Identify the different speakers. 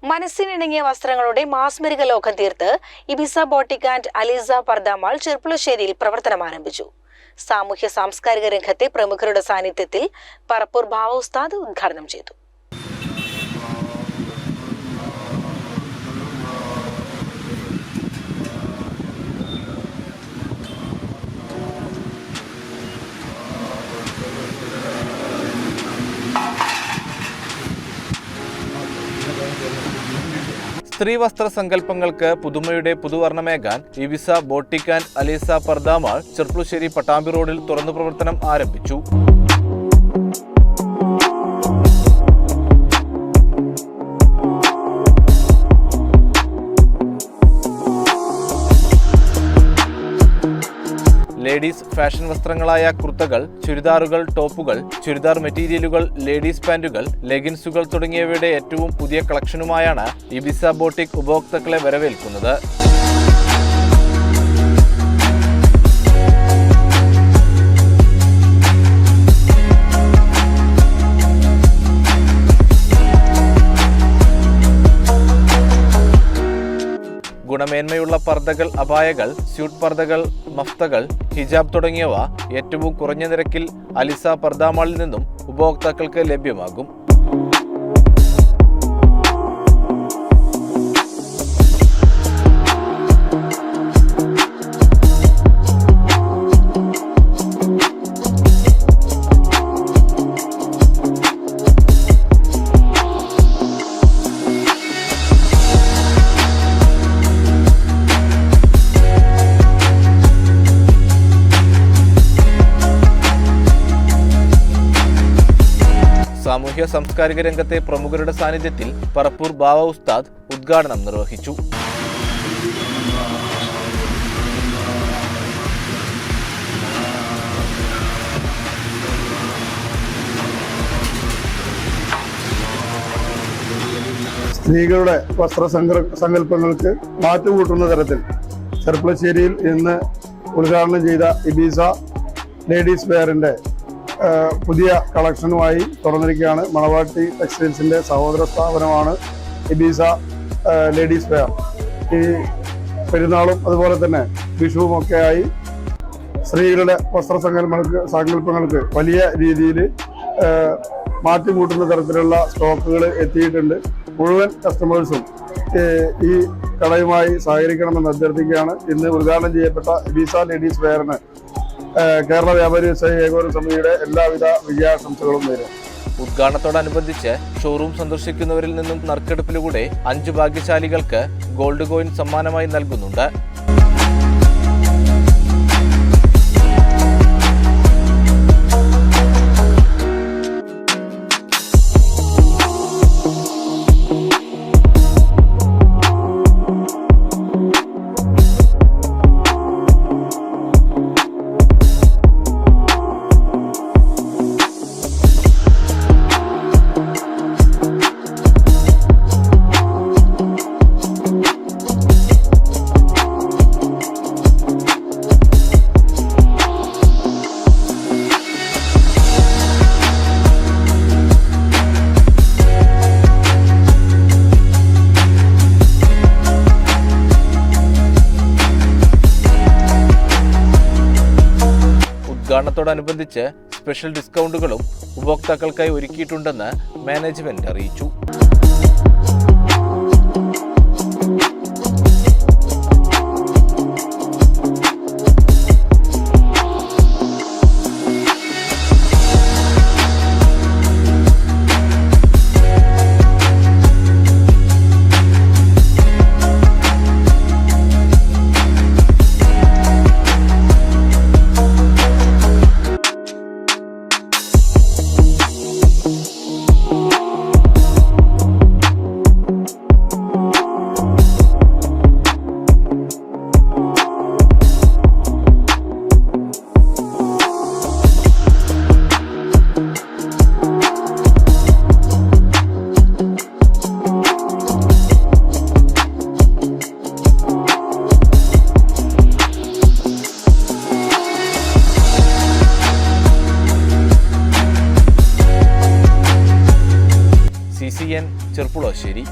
Speaker 1: മനസ്സിനിണങ്ങിയ വസ്ത്രങ്ങളുടെ മാസ്മരിക ലോകം തീർത്ത് Ibiza boutique and Aleesa Parda mall ചെർപ്പുളശ്ശേരിയിൽ പ്രവർത്തനം ആരംഭിച്ചു. സാമൂഹ്യ സാംസ്കാരിക രംഗത്തെ പ്രമുഖരുടെ സാന്നിധ്യത്തിൽ പറപ്പൂർ ബാവ ഉസ്താദ് ഉദ്ഘാടനം ചെയ്തു.
Speaker 2: സ്ത്രീ വസ്ത്ര സങ്കല്പങ്ങൾക്ക് പുതുമയുടെ പുതുവർണ്ണമേകാൻ Ibiza boutique and Aleesa Parda mall Cherpulassery Pattambi റോഡിൽ തുറന്നു പ്രവർത്തനം ആരംഭിച്ചു. ലേഡീസ് ഫാഷൻ വസ്ത്രങ്ങളായ കുർത്തകൾ, ചുരിദാറുകൾ, ടോപ്പുകൾ, ചുരിദാർ മെറ്റീരിയലുകൾ, ലേഡീസ് പാന്റുകൾ, ലെഗിൻസുകൾ തുടങ്ങിയവയുടെ ഏറ്റവും പുതിയ കളക്ഷനുമായാണ് ഇബിസ ബോട്ടിക് ഉപഭോക്താക്കളെ വരവേൽക്കുന്നത്. ഗുണമേന്മയുള്ള പർദ്ദകൾ, അബായകൾ, സ്യൂട്ട് പർദ്ദകൾ, മഫ്തകൾ, ഹിജാബ് തുടങ്ങിയവ ഏറ്റവും കുറഞ്ഞ നിരക്കിൽ അലിസ പർദ മാളിൽ നിന്നും ഉപഭോക്താക്കൾക്ക് ലഭ്യമാകും. സാമൂഹ്യ സാംസ്കാരിക രംഗത്തെ പ്രമുഖരുടെ സാന്നിധ്യത്തിൽ പറപ്പൂർ ബാവ ഉസ്താദ് ഉദ്ഘാടനം നിർവഹിച്ചു.
Speaker 3: സ്ത്രീകളുടെ വസ്ത്ര സങ്കല്പങ്ങൾക്ക് മാറ്റുകൂട്ടുന്ന തരത്തിൽ ചെർപ്പുളശ്ശേരിയിൽ ഇന്ന് ഉദ്ഘാടനം ചെയ്ത ഇബിസ ലേഡീസ് വെയറിന്റെ പുതിയ കളക്ഷനുമായി തുറന്നിരിക്കുകയാണ്. മണവാട്ടി ടെക്സ്റ്റൈൽസിന്റെ സഹോദര സ്ഥാപനമാണ് ഇബിസ ലേഡീസ് വെയർ. ഈ പെരുന്നാളും അതുപോലെ തന്നെ വിഷുവും ഒക്കെയായി സ്ത്രീകളുടെ വസ്ത്ര സങ്കല്പങ്ങൾക്ക് വലിയ രീതിയിൽ മാറ്റിക്കൂട്ടുന്ന തരത്തിലുള്ള സ്റ്റോക്കുകൾ എത്തിയിട്ടുണ്ട്. മുഴുവൻ കസ്റ്റമേഴ്സും ഈ കടയുമായി സഹകരിക്കണമെന്ന് അഭ്യർത്ഥിക്കുകയാണ്. ഇന്ന് ഉദ്ഘാടനം ചെയ്യപ്പെട്ട ഇബിസ ലേഡീസ് വെയറിന് കേരള വ്യാപാരി വ്യവസായി ഏകോപന സമിതിയുടെ എല്ലാവിധ വിജയാശംസകളും നേരും.
Speaker 2: ഉദ്ഘാടനത്തോടനുബന്ധിച്ച് ഷോറൂം സന്ദർശിക്കുന്നവരിൽ നിന്നും നറുക്കെടുപ്പിലൂടെ 5 ഭാഗ്യശാലികൾക്ക് ഗോൾഡ് കോയിൻ സമ്മാനമായി നൽകുന്നുണ്ട്. ഉദ്ഘാടനത്തോടനുബന്ധിച്ച് സ്പെഷ്യൽ ഡിസ്കൗണ്ടുകളും ഉപഭോക്താക്കൾക്കായി ഒരുക്കിയിട്ടുണ്ടെന്ന് മാനേജ്മെന്റ് അറിയിച്ചു. CCN ചെർപ്പുളശ്ശേരി.